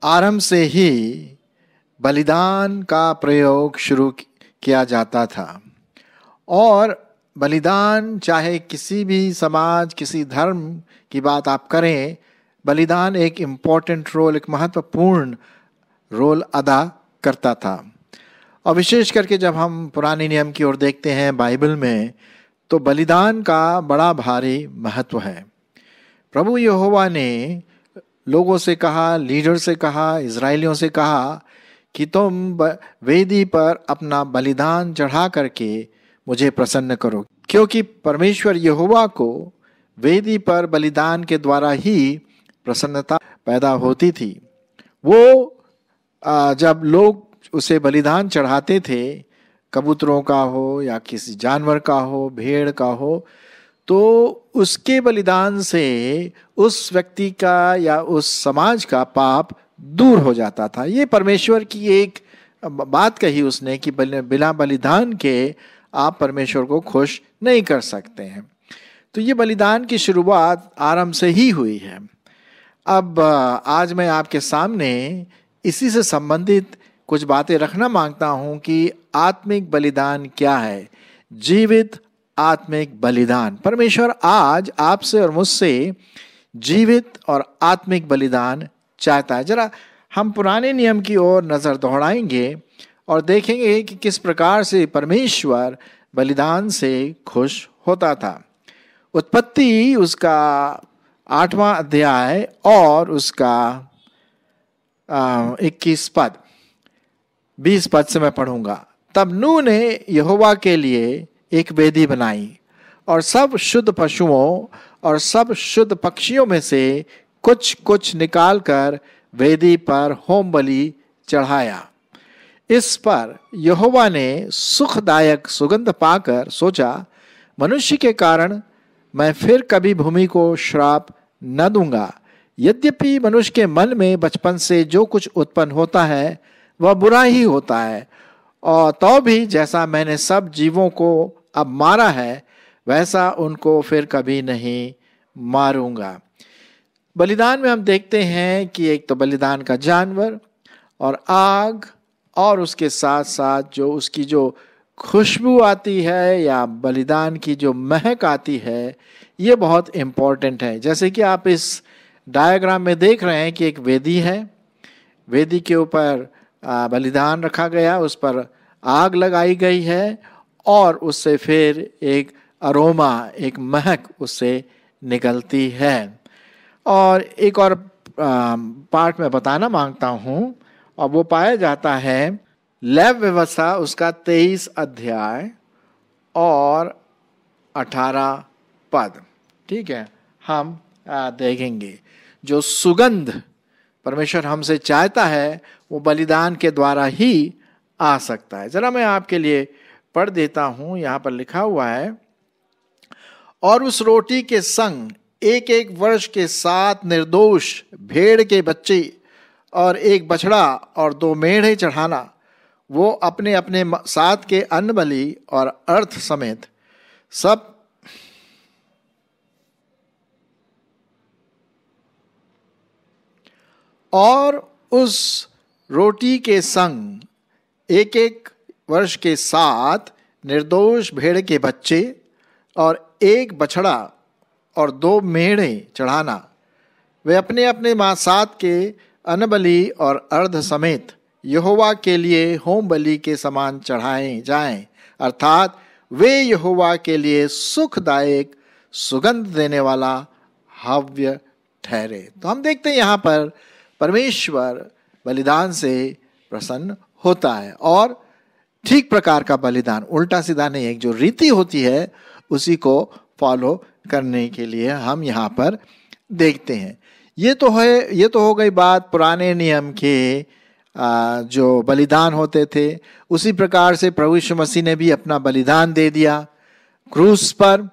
आरंभ से ही बलिदान का प्रयोग शुरू किया जाता था। और बलिदान, चाहे किसी भी समाज, किसी धर्म की बात आप करें, बलिदान एक इम्पॉर्टेंट रोल, एक महत्वपूर्ण रोल अदा करता था। और विशेष करके जब हम पुराने नियम की ओर देखते हैं बाइबल में, तो बलिदान का बड़ा भारी महत्व है। प्रभु यहोवा ने लोगों से कहा, लीडर से कहा, इजरायलियों से कहा कि तुम वेदी पर अपना बलिदान चढ़ा करके मुझे प्रसन्न करो, क्योंकि परमेश्वर यहोवा को वेदी पर बलिदान के द्वारा ही प्रसन्नता पैदा होती थी। वो जब लोग उसे बलिदान चढ़ाते थे, कबूतरों का हो या किसी जानवर का हो, भेड़ का हो, तो उसके बलिदान से उस व्यक्ति का या उस समाज का पाप दूर हो जाता था। ये परमेश्वर की एक बात कही उसने कि बिना बलिदान के आप परमेश्वर को खुश नहीं कर सकते हैं। तो ये बलिदान की शुरुआत आरंभ से ही हुई है। अब आज मैं आपके सामने इसी से संबंधित कुछ बातें रखना मांगता हूं कि आत्मिक बलिदान क्या है, जीवित आत्मिक बलिदान। परमेश्वर आज आपसे और मुझसे जीवित और आत्मिक बलिदान चाहता है। जरा हम पुराने नियम की ओर नजर दौड़ाएंगे और देखेंगे कि किस प्रकार से परमेश्वर बलिदान से खुश होता था। उत्पत्ति उसका 8वां अध्याय और उसका 21 पद, 20 पद से मैं पढ़ूंगा। तब नूह ने यहोवा के लिए एक वेदी बनाई और सब शुद्ध पशुओं और सब शुद्ध पक्षियों में से कुछ कुछ निकालकर वेदी पर होम बलि चढ़ाया। इस पर यहोवा ने सुखदायक सुगंध पाकर सोचा, मनुष्य के कारण मैं फिर कभी भूमि को श्राप न दूंगा। यद्यपि मनुष्य के मन में बचपन से जो कुछ उत्पन्न होता है वह बुरा ही होता है, और तो भी जैसा मैंने सब जीवों को अब मारा है वैसा उनको फिर कभी नहीं मारूंगा। बलिदान में हम देखते हैं कि एक तो बलिदान का जानवर और आग, और उसके साथ साथ जो उसकी जो खुशबू आती है या बलिदान की जो महक आती है, ये बहुत इम्पोर्टेंट है। जैसे कि आप इस डायग्राम में देख रहे हैं कि एक वेदी है, वेदी के ऊपर बलिदान रखा गया, उस पर आग लगाई गई है और उससे फिर एक अरोमा, एक महक उससे निकलती है। और एक और पार्ट में बताना मांगता हूँ, और वो पाया जाता है लेव व्यवस्था उसका 23 अध्याय और 18 पद। ठीक है, हम देखेंगे जो सुगंध परमेश्वर हमसे चाहता है वो बलिदान के द्वारा ही आ सकता है। जरा मैं आपके लिए पढ़ देता हूं। यहां पर लिखा हुआ है, और उस रोटी के संग 1-1 वर्ष के 7 निर्दोष भेड़ के बच्चे और 1 बछड़ा और 2 मेढ़े चढ़ाना, वो अपने अपने साथ के अन्न बलि और अर्थ समेत सब और उस रोटी के संग 1-1 वर्ष के 7 निर्दोष भेड़ के बच्चे और 1 बछड़ा और 2 मेढ़े चढ़ाना, वे अपने अपने साथ के अन्न बलि और अर्ध समेत यहोवा के लिए होम बलि के समान चढ़ाए जाएं, अर्थात वे यहोवा के लिए सुखदायक सुगंध देने वाला हव्य ठहरे। तो हम देखते हैं यहाँ पर परमेश्वर बलिदान से प्रसन्न होता है, और ठीक प्रकार का बलिदान, उल्टा सीधा नहीं, एक जो रीति होती है उसी को फॉलो करने के लिए हम यहाँ पर देखते हैं। ये तो हो गई बात पुराने नियम के जो बलिदान होते थे। उसी प्रकार से प्रभु यीशु मसीह ने भी अपना बलिदान दे दिया क्रूस पर,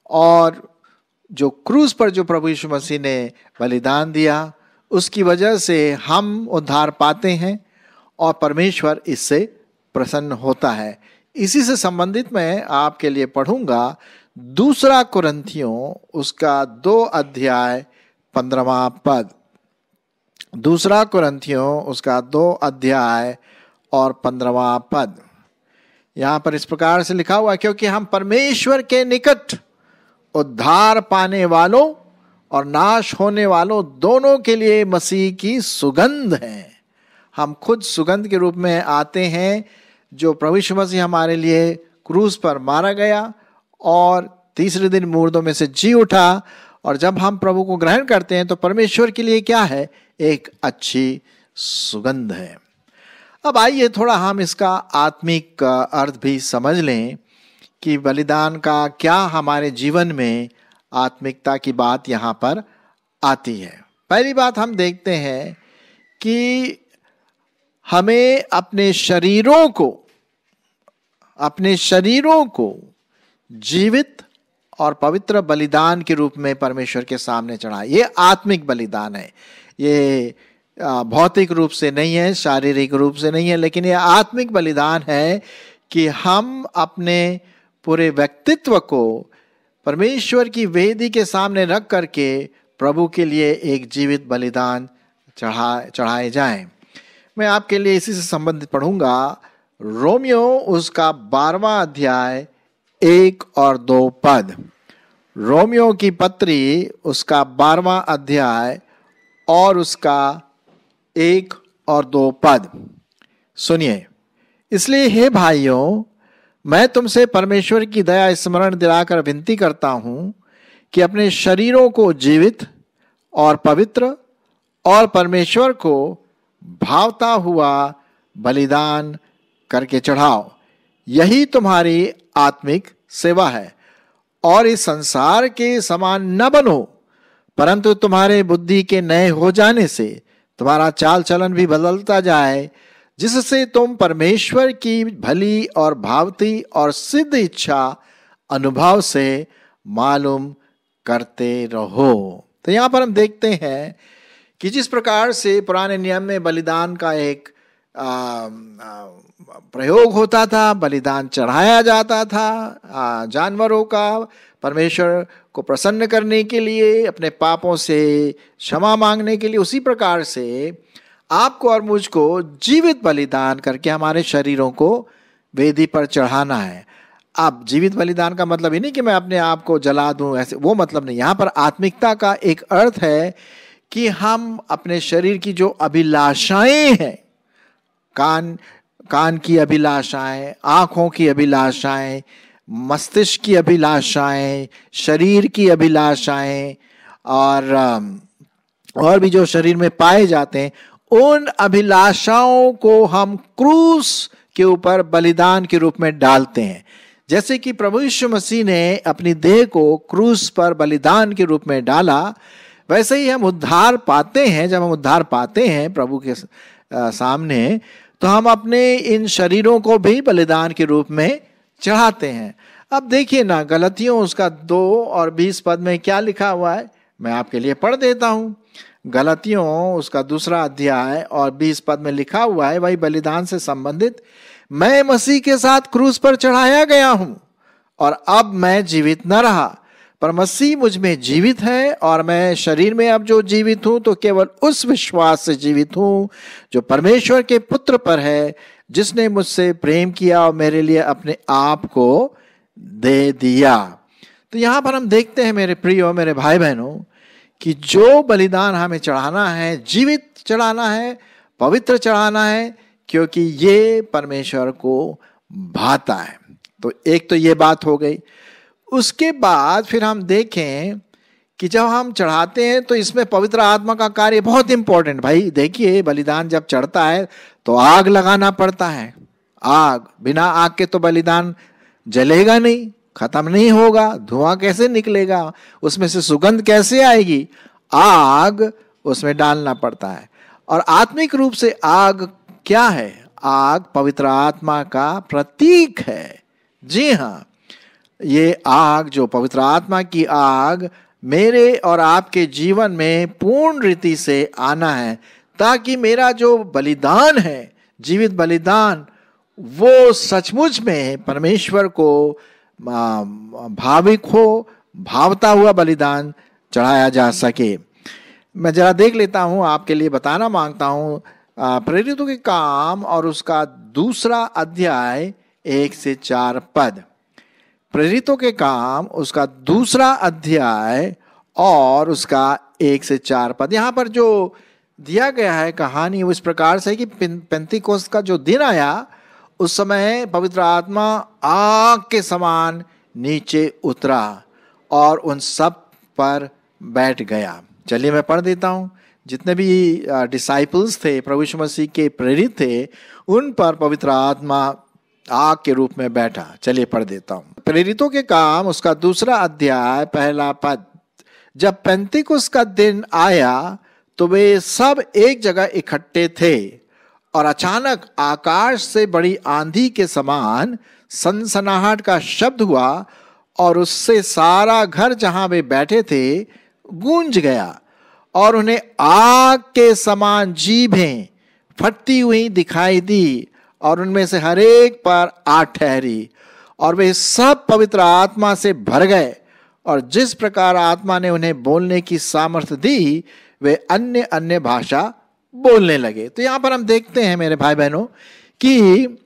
और जो क्रूस पर जो प्रभु यीशु मसीह ने बलिदान दिया उसकी वजह से हम उद्धार पाते हैं और परमेश्वर इससे प्रसन्न होता है। इसी से संबंधित मैं आपके लिए पढ़ूंगा 2 कुरिन्थियों उसका 2 अध्याय 15वां पद। दूसरा कुरिन्थियों उसका 2 अध्याय और 15वां पद। यहां पर इस प्रकार से लिखा हुआ है, क्योंकि हम परमेश्वर के निकट उद्धार पाने वालों और नाश होने वालों दोनों के लिए मसीह की सुगंध है। हम खुद सुगंध के रूप में आते हैं, जो प्रभु यीशु मसीह हमारे लिए क्रूस पर मारा गया और तीसरे दिन मुर्दों में से जी उठा। और जब हम प्रभु को ग्रहण करते हैं तो परमेश्वर के लिए क्या है? एक अच्छी सुगंध है। अब आइए थोड़ा हम इसका आत्मिक अर्थ भी समझ लें कि बलिदान का क्या हमारे जीवन में आत्मिकता की बात यहाँ पर आती है। पहली बात हम देखते हैं कि हमें अपने शरीरों को जीवित और पवित्र बलिदान के रूप में परमेश्वर के सामने चढ़ाए। ये आत्मिक बलिदान है, ये भौतिक रूप से नहीं है, शारीरिक रूप से नहीं है, लेकिन ये आत्मिक बलिदान है कि हम अपने पूरे व्यक्तित्व को परमेश्वर की वेदी के सामने रख करके प्रभु के लिए एक जीवित बलिदान चढ़ाए जाएं। मैं आपके लिए इसी से संबंधित पढ़ूंगा रोमियो उसका 12वां अध्याय 1 और 2 पद। रोमियो की पत्री उसका 12वां अध्याय और उसका 1 और 2 पद सुनिए। इसलिए हे भाइयों, मैं तुमसे परमेश्वर की दया स्मरण दिलाकर विनती करता हूं कि अपने शरीरों को जीवित और पवित्र और परमेश्वर को भावता हुआ बलिदान करके चढ़ाओ। यही तुम्हारी आत्मिक सेवा है। और इस संसार के समान न बनो, परंतु तुम्हारे बुद्धि के नए हो जाने से तुम्हारा चाल चलन भी बदलता जाए, जिससे तुम परमेश्वर की भली और भावती और सिद्ध इच्छा अनुभव से मालूम करते रहो। तो यहां पर हम देखते हैं कि जिस प्रकार से पुराने नियम में बलिदान का एक प्रयोग होता था, बलिदान चढ़ाया जाता था जानवरों का, परमेश्वर को प्रसन्न करने के लिए, अपने पापों से क्षमा मांगने के लिए, उसी प्रकार से आपको और मुझको जीवित बलिदान करके हमारे शरीरों को वेदी पर चढ़ाना है। अब जीवित बलिदान का मतलब ये नहीं कि मैं अपने आप को जला दूं, ऐसे वो मतलब नहीं। यहाँ पर आत्मिकता का एक अर्थ है कि हम अपने शरीर की जो अभिलाषाएं हैं, कान की अभिलाषाएं, आंखों की अभिलाषाएं, मस्तिष्क की अभिलाषाएं, शरीर की अभिलाषाएं और भी जो शरीर में पाए जाते हैं, उन अभिलाषाओं को हम क्रूस के ऊपर बलिदान के रूप में डालते हैं। जैसे कि प्रभु यीशु मसीह ने अपनी देह को क्रूस पर बलिदान के रूप में डाला, वैसे ही हम उद्धार पाते हैं। जब हम उद्धार पाते हैं प्रभु के सामने, तो हम अपने इन शरीरों को भी बलिदान के रूप में चढ़ाते हैं। अब देखिए ना, गलतियों उसका 2 और 20 पद में क्या लिखा हुआ है, मैं आपके लिए पढ़ देता हूं। गलतियों उसका 2 अध्याय और 20 पद में लिखा हुआ है, वही बलिदान से संबंधित, मैं मसीह के साथ क्रूस पर चढ़ाया गया हूं और अब मैं जीवित न रहा, पर मसीह मुझ में जीवित है। और मैं शरीर में अब जो जीवित हूं तो केवल उस विश्वास से जीवित हूं जो परमेश्वर के पुत्र पर है, जिसने मुझसे प्रेम किया और मेरे लिए अपने आप को दे दिया। तो यहां पर हम देखते हैं मेरे प्रियो, मेरे भाई बहनों, कि जो बलिदान हमें चढ़ाना है, जीवित चढ़ाना है, पवित्र चढ़ाना है, क्योंकि ये परमेश्वर को भाता है। तो एक तो ये बात हो गई। उसके बाद फिर हम देखें कि जब हम चढ़ाते हैं तो इसमें पवित्र आत्मा का कार्य बहुत इंपॉर्टेंट। भाई देखिए, बलिदान जब चढ़ता है तो आग लगाना पड़ता है। आग, बिना आग के तो बलिदान जलेगा नहीं, खत्म नहीं होगा, धुआं कैसे निकलेगा, उसमें से सुगंध कैसे आएगी, आग उसमें डालना पड़ता है। और आत्मिक रूप से आग क्या है? आग पवित्र आत्मा का प्रतीक है। जी हाँ, ये आग, जो पवित्र आत्मा की आग, मेरे और आपके जीवन में पूर्ण रीति से आना है, ताकि मेरा जो बलिदान है, जीवित बलिदान, वो सचमुच में परमेश्वर को भाविक हो, भावता हुआ बलिदान चढ़ाया जा सके। मैं जरा देख लेता हूं, आपके लिए बताना मांगता हूं प्रेरितों के काम और उसका 2 अध्याय 1 से 4 पद। प्रेरितों के काम उसका 2 अध्याय और उसका 1 से 4 पद। यहां पर जो दिया गया है कहानी वो इस प्रकार से कि पेंतीकोस्त का जो दिन आया उस समय पवित्र आत्मा आग के समान नीचे उतरा और उन सब पर बैठ गया। चलिए मैं पढ़ देता हूं। जितने भी डिसाइपल्स थे, प्रभु यीशु मसीह के प्रेरित थे, उन पर पवित्र आत्मा आग के रूप में बैठा। चलिए पढ़ देता हूं। प्रेरितों के काम उसका 2 अध्याय 1 पद। जब पेंतीकोस्त का दिन आया तो वे सब एक जगह इकट्ठे थे और अचानक आकाश से बड़ी आंधी के समान सनसनाहट का शब्द हुआ और उससे सारा घर जहां वे बैठे थे गूंज गया और उन्हें आग के समान जीभें फटती हुई दिखाई दी और उनमें से हर एक पर आ ठहरी और वे सब पवित्र आत्मा से भर गए और जिस प्रकार आत्मा ने उन्हें बोलने की सामर्थ्य दी वे अन्य अन्य भाषा बोलने लगे। तो यहां पर हम देखते हैं मेरे भाई बहनों कि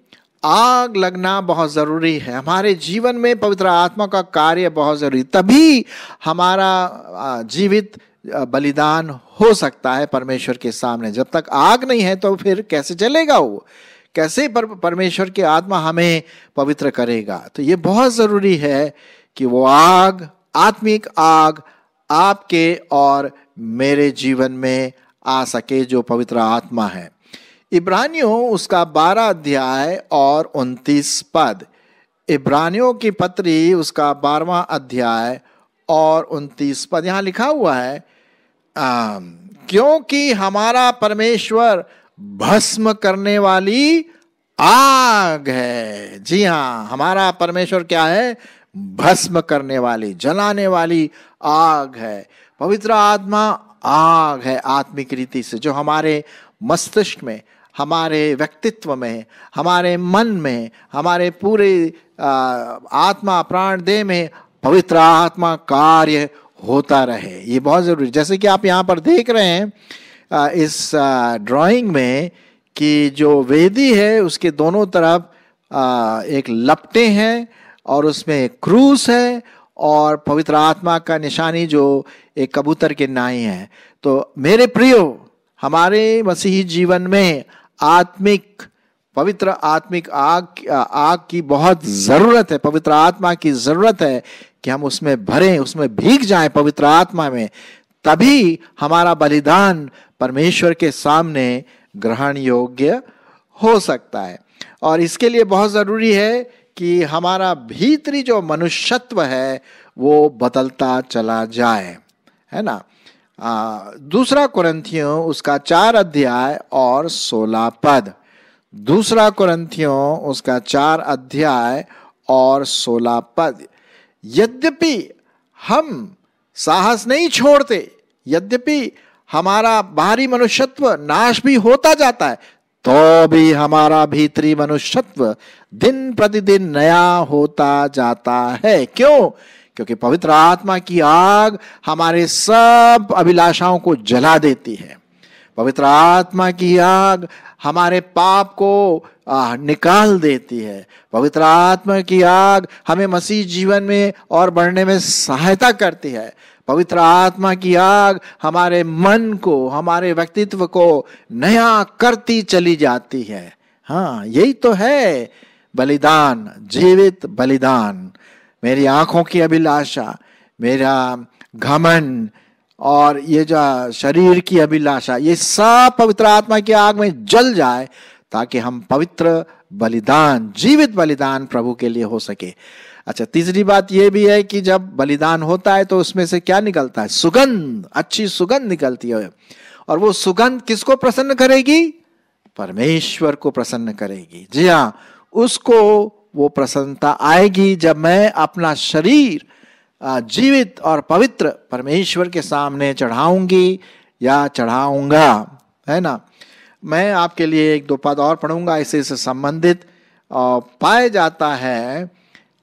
आग लगना बहुत जरूरी है। हमारे जीवन में पवित्र आत्मा का कार्य बहुत जरूरी, तभी हमारा जीवित बलिदान हो सकता है परमेश्वर के सामने। जब तक आग नहीं है तो फिर कैसे चलेगा वो, कैसे परमेश्वर की आत्मा हमें पवित्र करेगा। तो ये बहुत जरूरी है कि वो आग, आत्मिक आग आपके और मेरे जीवन में आ सके जो पवित्र आत्मा है। इब्रानियों उसका 12 अध्याय और 29 पद। इब्रानियों की पत्री उसका 12वां अध्याय और 29 पद। यहां लिखा हुआ है क्योंकि हमारा परमेश्वर भस्म करने वाली आग है। जी हां, हमारा परमेश्वर क्या है? भस्म करने वाली, जलाने वाली आग है। पवित्र आत्मा आग है आत्मिक रीति से, जो हमारे मस्तिष्क में, हमारे व्यक्तित्व में, हमारे मन में, हमारे पूरे आत्मा प्राण देह में पवित्र आत्मा कार्य होता रहे। ये बहुत जरूरी। जैसे कि आप यहाँ पर देख रहे हैं इस ड्राइंग में कि जो वेदी है उसके दोनों तरफ एक लपटे हैं और उसमें एक क्रूस है और पवित्र आत्मा का निशानी जो एक कबूतर के नाई है। तो मेरे प्रियो, हमारे मसीही जीवन में आत्मिक, पवित्र आत्मिक आग की बहुत जरूरत है। पवित्र आत्मा की जरूरत है कि हम उसमें भरें, उसमें भीग जाएं पवित्र आत्मा में, तभी हमारा बलिदान परमेश्वर के सामने ग्रहण योग्य हो सकता है। और इसके लिए बहुत जरूरी है कि हमारा भीतरी जो मनुष्यत्व है वो बदलता चला जाए, है ना। 2 कुरिन्थियों उसका 4 अध्याय और 16 पद। 2 कुरिन्थियों उसका 4 अध्याय और 16 पद। यद्यपि हम साहस नहीं छोड़ते, यद्यपि हमारा बाहरी मनुष्यत्व नाश भी होता जाता है, तो भी हमारा भीतरी मनुष्यत्व दिन प्रतिदिन नया होता जाता है। क्यों? क्योंकि पवित्र आत्मा की आग हमारे सब अभिलाषाओं को जला देती है। पवित्र आत्मा की आग हमारे पाप को निकाल देती है। पवित्र आत्मा की आग हमें मसीह जीवन में और बढ़ने में सहायता करती है। पवित्र आत्मा की आग हमारे मन को, हमारे व्यक्तित्व को नया करती चली जाती है। हाँ, यही तो है बलिदान, जीवित बलिदान। मेरी आंखों की अभिलाषा, मेरा घमंड और ये जो शरीर की अभिलाषा, ये सब पवित्र आत्मा की आग में जल जाए ताकि हम पवित्र बलिदान, जीवित बलिदान प्रभु के लिए हो सके। अच्छा, तीसरी बात यह भी है कि जब बलिदान होता है तो उसमें से क्या निकलता है? सुगंध, अच्छी सुगंध निकलती है। और वो सुगंध किसको प्रसन्न करेगी? परमेश्वर को प्रसन्न करेगी। जी हाँ, उसको वो प्रसन्नता आएगी जब मैं अपना शरीर जीवित और पवित्र परमेश्वर के सामने चढ़ाऊंगी या चढ़ाऊंगा, है ना। मैं आपके लिए 1-2 पद और पढ़ूंगा। इसे संबंधित पाया जाता है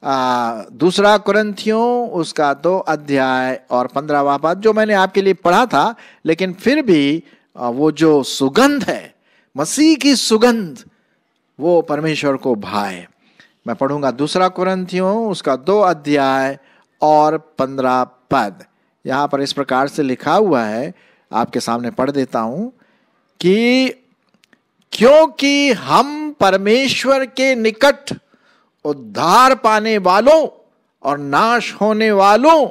दूसरा कुरिन्थियों उसका 2 अध्याय और 15वां पद, जो मैंने आपके लिए पढ़ा था, लेकिन फिर भी वो जो सुगंध है, मसीह की सुगंध, वो परमेश्वर को भाए। मैं पढ़ूंगा दूसरा कुरिन्थियों उसका 2 अध्याय और 15 पद। यहां पर इस प्रकार से लिखा हुआ है, आपके सामने पढ़ देता हूं कि क्योंकि हम परमेश्वर के निकट उद्धार पाने वालों और नाश होने वालों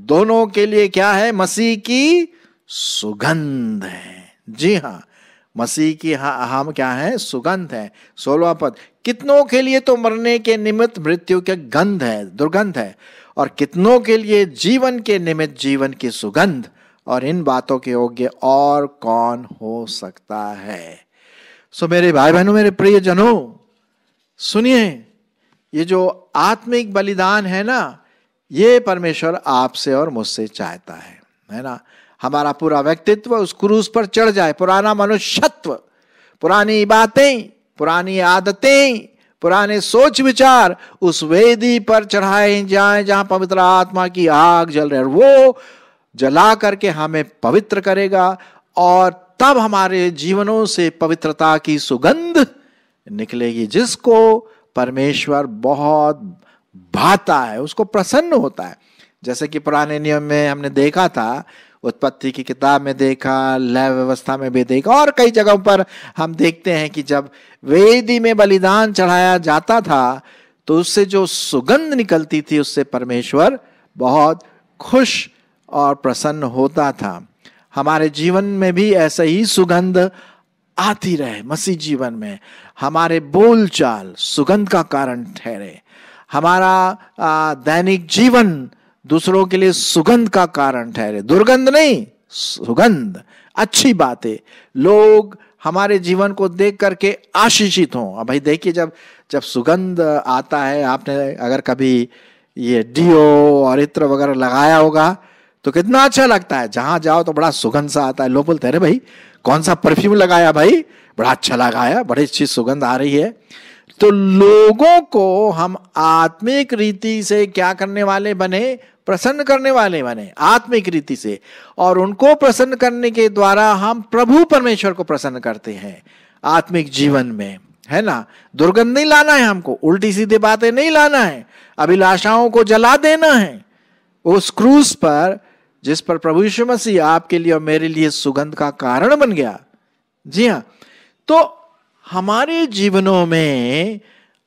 दोनों के लिए क्या है? मसीह की सुगंध है। जी हाँ, मसीह की हम क्या है? सुगंध है। 16वां पद, कितनों के लिए तो मरने के निमित्त मृत्यु के गंध है, दुर्गंध है, और कितनों के लिए जीवन के निमित्त जीवन की सुगंध, और इन बातों के योग्य और कौन हो सकता है? सो मेरे भाई बहनों, मेरे प्रिय जनों, सुनिए, ये जो आत्मिक बलिदान है ना, ये परमेश्वर आपसे और मुझसे चाहता है ना। हमारा पूरा व्यक्तित्व उस क्रूस पर चढ़ जाए, पुराना मनुष्यत्व, पुरानी बातें, पुरानी आदतें, पुराने सोच विचार उस वेदी पर चढ़ाए जाएं जहां पवित्र आत्मा की आग जल रही है, वो जला करके हमें पवित्र करेगा, और तब हमारे जीवनों से पवित्रता की सुगंध निकलेगी, जिसको परमेश्वर बहुत भाता है, उसको प्रसन्न होता है। जैसे कि पुराने नियम में हमने देखा था, उत्पत्ति की किताब में देखा, लय व्यवस्था में भी देखा, और कई जगहों पर हम देखते हैं कि जब वेदी में बलिदान चढ़ाया जाता था तो उससे जो सुगंध निकलती थी, उससे परमेश्वर बहुत खुश और प्रसन्न होता था। हमारे जीवन में भी ऐसा ही सुगंध आती रहे। मसीह जीवन में हमारे बोलचाल सुगंध का कारण ठहरे, हमारा दैनिक जीवन दूसरों के लिए सुगंध का कारण ठहरे, दुर्गंध नहीं, सुगंध, अच्छी बातें, लोग हमारे जीवन को देख करके आशीषित हों। अब भाई देखिए, जब सुगंध आता है, आपने अगर कभी ये डीओ और इत्र वगैरह लगाया होगा तो कितना अच्छा लगता है। जहां जाओ तो बड़ा सुगंध सा आता है, लोग बोलते हैं, अरे भाई कौन सा परफ्यूम लगाया भाई, बड़ा अच्छा लगाया, बड़ी अच्छी सुगंध आ रही है। तो लोगों को हम आत्मिक रीति से क्या करने वाले बने? प्रसन्न करने वाले बने, आत्मिक रीति से, और उनको प्रसन्न करने के द्वारा हम प्रभु परमेश्वर को प्रसन्न करते हैं आत्मिक जीवन में, है ना। दुर्गंध नहीं लाना है हमको, उल्टी सीधी बातें नहीं लाना है, अभिलाषाओं को जला देना है उस क्रूस पर, जिस पर प्रभु यीशु मसीह आपके लिए और मेरे लिए सुगंध का कारण बन गया। जी हाँ, तो हमारे जीवनों में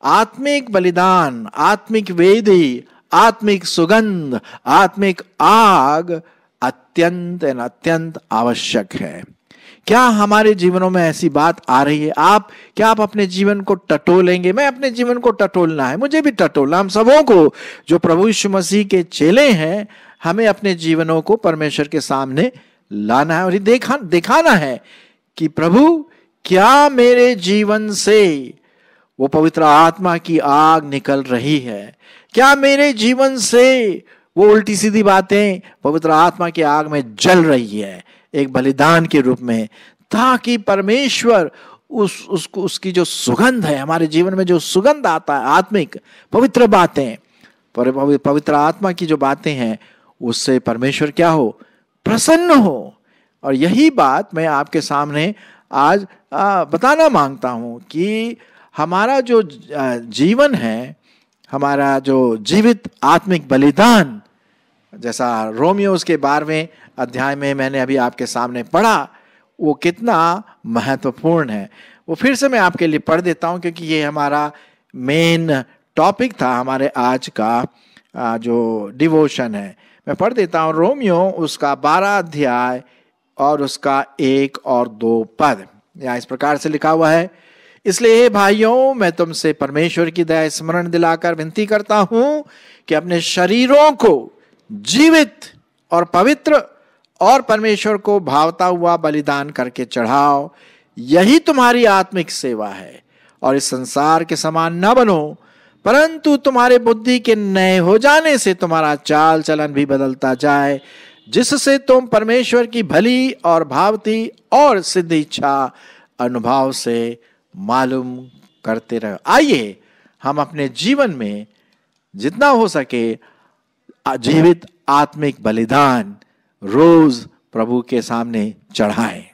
आत्मिक बलिदान, आत्मिक वेदी, आत्मिक सुगंध, आत्मिक आग अत्यंत अत्यंत आवश्यक है। क्या हमारे जीवनों में ऐसी बात आ रही है? क्या आप अपने जीवन को टटोलेंगे? मैं अपने जीवन को टटोलना है, मुझे भी टटोलना, हम सबों को जो प्रभु यीशु मसीह के चेले हैं, हमें अपने जीवनों को परमेश्वर के सामने लाना है और ये दिखाना है कि प्रभु, क्या मेरे जीवन से वो पवित्र आत्मा की आग निकल रही है? क्या मेरे जीवन से वो उल्टी सीधी बातें पवित्र आत्मा की आग में जल रही है, एक बलिदान के रूप में, ताकि परमेश्वर उसकी जो सुगंध है, हमारे जीवन में जो सुगंध आता है, आत्मिक पवित्र बातें, पवित्र आत्मा की जो बातें हैं, उससे परमेश्वर क्या हो? प्रसन्न हो। और यही बात मैं आपके सामने आज बताना मांगता हूं कि हमारा जो जीवन है, हमारा जो जीवित आत्मिक बलिदान, जैसा रोमियो उसके 12वें अध्याय में मैंने अभी आपके सामने पढ़ा, वो कितना महत्वपूर्ण है। वो फिर से मैं आपके लिए पढ़ देता हूं, क्योंकि ये हमारा मेन टॉपिक था हमारे आज का जो डिवोशन है। मैं पढ़ देता हूं रोमियो उसका 12 अध्याय और उसका 1 और 2 पद। यहाँ इस प्रकार से लिखा हुआ है, इसलिए हे भाइयों, मैं तुमसे परमेश्वर की दया स्मरण दिलाकर विनती करता हूं कि अपने शरीरों को जीवित और पवित्र और परमेश्वर को भावता हुआ बलिदान करके चढ़ाओ, यही तुम्हारी आत्मिक सेवा है। और इस संसार के समान न बनो, परंतु तुम्हारे बुद्धि के नए हो जाने से तुम्हारा चाल चलन भी बदलता जाए, जिससे तुम परमेश्वर की भली और भावती और सिद्ध इच्छा अनुभव से मालूम करते रहो। आइए हम अपने जीवन में जितना हो सके जीवित आत्मिक बलिदान रोज प्रभु के सामने चढ़ाएं।